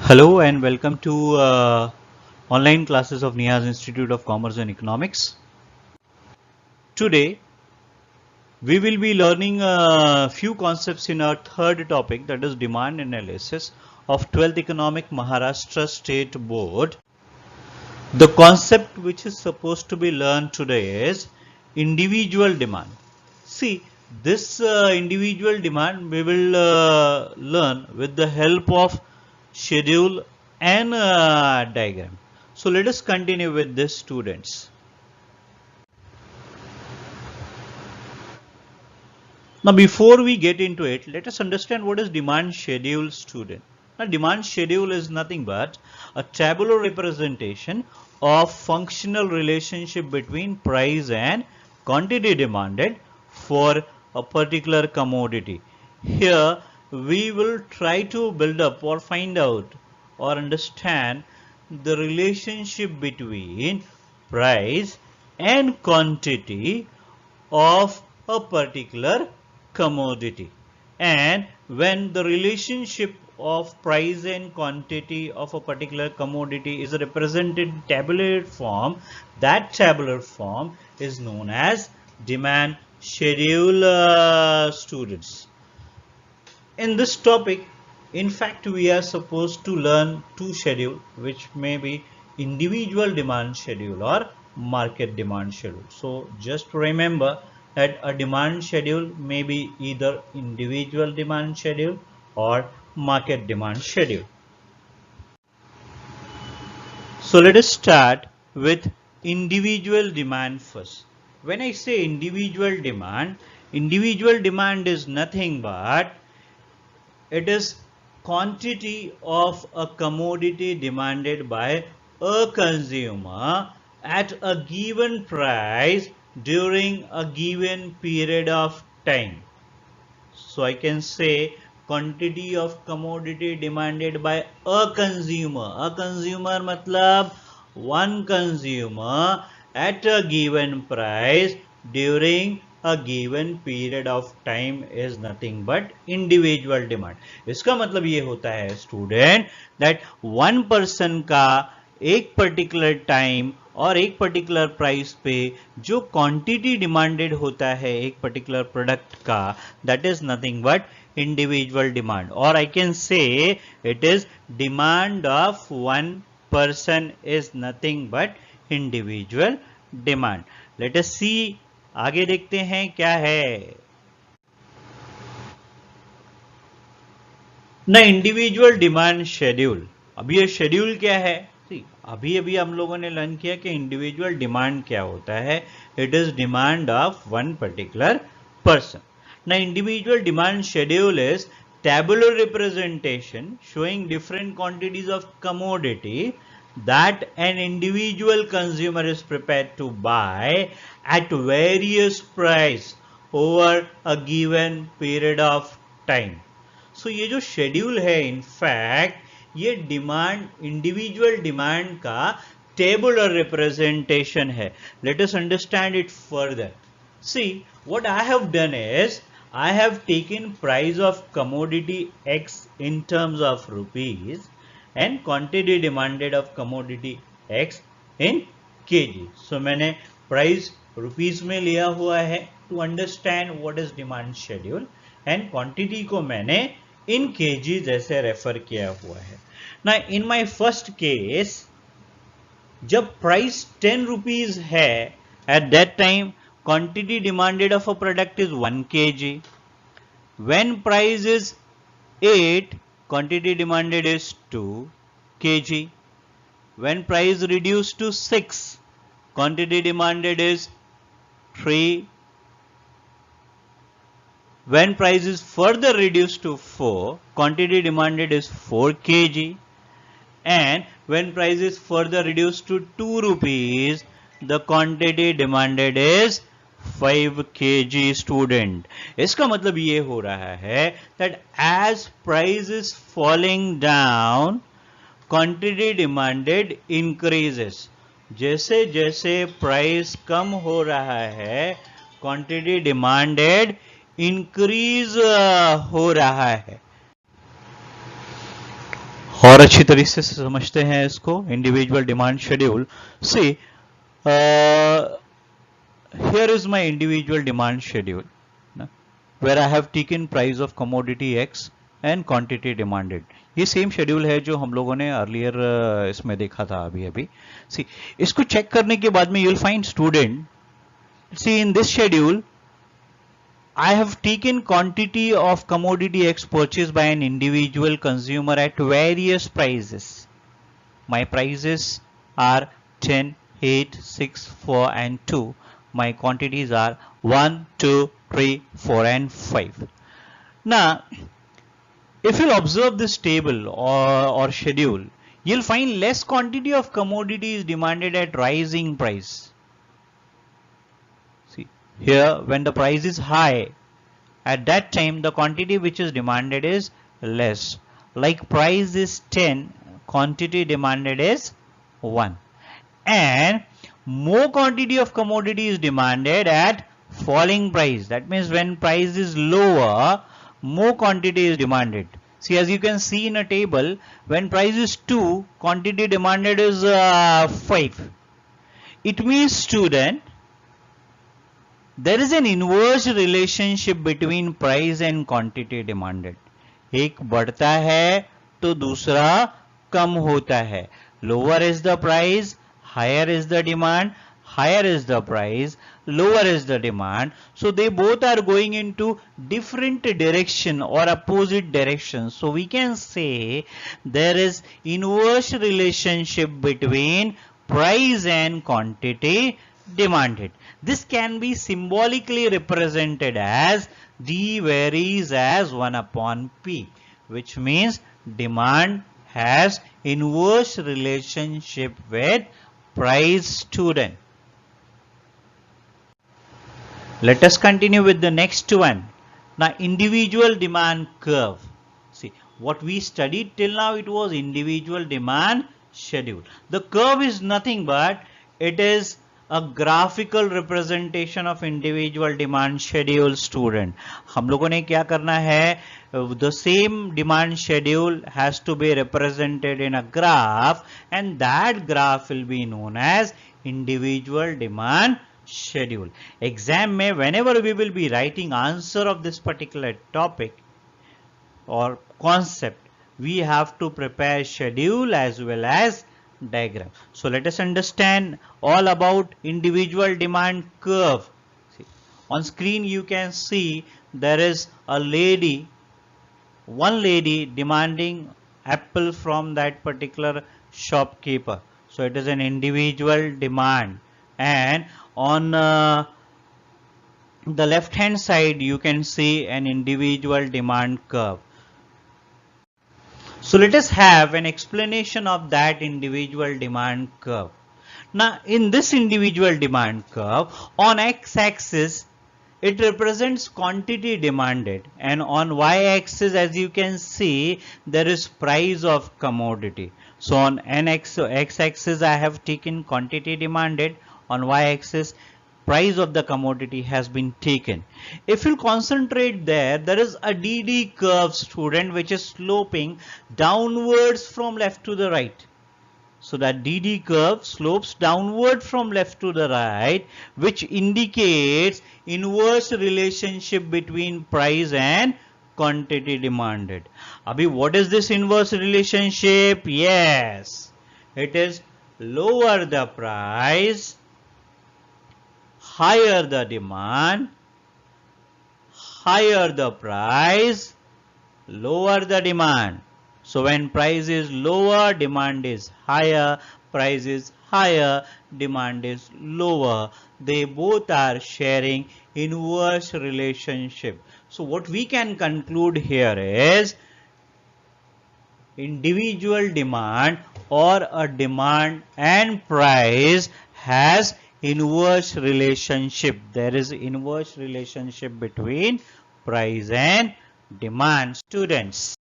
Hello and welcome to online classes of Niyaz Institute of Commerce and Economics. Today we will be learning a few concepts in our third topic, that is demand analysis of 12th Economic Maharashtra State Board. The concept which is supposed to be learned today is individual demand. See, this individual demand we will learn with the help of schedule and diagram. So let us continue with this, students. Now before we get into it, let us understand what is demand schedule, student. Now demand schedule is nothing but a tabular representation of functional relationship between price and quantity demanded for a particular commodity. Here we will try to build up or find out or understand the relationship between price and quantity of a particular commodity. And when the relationship of price and quantity of a particular commodity is represented in tabular form, that tabular form is known as demand schedule, students. In this topic, in fact, we are supposed to learn two schedule, which may be individual demand schedule or market demand schedule. So just remember that a demand schedule may be either individual demand schedule or market demand schedule. So let us start with individual demand first. When I say individual demand is nothing but it is quantity of a commodity demanded by a consumer at a given price during a given period of time. So I can say quantity of commodity demanded by a consumer. A consumer matlab one consumer at a given price during a given period of time is nothing but individual demand. इसका मतलब ये होता है student that one person का एक particular time और एक particular price पे जो क्वांटिटी डिमांडेड होता है एक पर्टिकुलर प्रोडक्ट का, that is nothing but individual demand, और I can say it is demand of one person is nothing but individual demand. Let us see, आगे देखते हैं क्या है ना इंडिविजुअल डिमांड शेड्यूल. अब ये शेड्यूल क्या है? अभी अभी हम लोगों ने लर्न किया कि इंडिविजुअल डिमांड क्या होता है. It is demand of one particular person. ना individual demand schedule is tabular representation showing different quantities of commodity that an individual consumer is prepared to buy at various price over a given period of time. So ये जो schedule है in fact ये demand, individual demand का tabular representation है. Let us understand it further. See what I have done is I have taken price of commodity X in terms of rupees and quantity demanded of commodity X in kg. So मैंने price rupees में लिया हुआ है to understand what is demand schedule, and quantity को मैंने in kg जैसे refer किया हुआ है. Now in my first case जब price 10 rupees है, at that time quantity demanded of a product is 1 kg. When price is 8, quantity demanded is 2 kg. When price reduced to 6, quantity demanded is 3. When price is further reduced to 4, quantity demanded is 4 kg. And when price is further reduced to 2 rupees, the quantity demanded is 5 kg. Student, इसका मतलब ये हो रहा है that as price is falling down, quantity demanded increases. जैसे जैसे price कम हो रहा है क्वांटिटी डिमांडेड इंक्रीज हो रहा है. और अच्छी तरीके से समझते हैं इसको, individual demand schedule. See here is my individual demand schedule where I have taken price of commodity X and quantity demanded. ये सेम शेड्यूल है जो हम लोगों ने अर्लियर इसमें देखा था अभी अभी। सी इसको चेक करने के बाद में you'll find student, see in this schedule I have taken quantity of commodity X purchased by an individual consumer at various prices. My prices are 10, 8, 6, 4 and 2. My quantities are 1, 2, 3, 4 and 5. Now, if you'll observe this table or schedule, you'll find less quantity of commodity is demanded at rising price. See, here when the price is high, at that time the quantity which is demanded is less. Like price is 10, quantity demanded is 1. And more quantity of commodity is demanded at falling price. That means when price is lower, more quantity is demanded. See, as you can see in a table, when price is 2, quantity demanded is 5. It means, student, there is an inverse relationship between price and quantity demanded. एक बढ़ता है तो दूसरा कम होता है. Lower is the price, higher is the demand, higher is the price, lower is the demand. So they both are going into different direction or opposite directions. So we can say there is inverse relationship between price and quantity demanded. This can be symbolically represented as D varies as 1 upon P, which means demand has inverse relationship with price, student. Let us continue with the next one. Now, individual demand curve. See, what we studied till now, it was individual demand schedule. The curve is nothing but it is a graphical representation of individual demand schedule, student. हम लोगों ने क्या करना है? The same demand schedule has to be represented in a graph, and that graph will be known as individual demand schedule. Exam में whenever we will be writing answer of this particular topic or concept, we have to prepare schedule as well as diagram. So let us understand all about individual demand curve. See, on screen you can see there is a lady, one lady demanding apple from that particular shopkeeper. So it is an individual demand, and on the left hand side you can see an individual demand curve. So let us have an explanation of that individual demand curve. Now in this individual demand curve, on x-axis it represents quantity demanded, and on y-axis, as you can see, there is price of commodity. So on x-axis I have taken quantity demanded, on y-axis price of the commodity has been taken. If you concentrate there is a DD curve, student, which is sloping downwards from left to the right. So that DD curve slopes downward from left to the right, which indicates inverse relationship between price and quantity demanded. Abhi, what is this inverse relationship? Yes, it is lower the price, higher the demand, higher the price, lower the demand. So when price is lower, demand is higher, price is higher, demand is lower. They both are sharing inverse relationship. So what we can conclude here is individual demand or a demand and price has inverse relationship. There is inverse relationship between price and demand, students.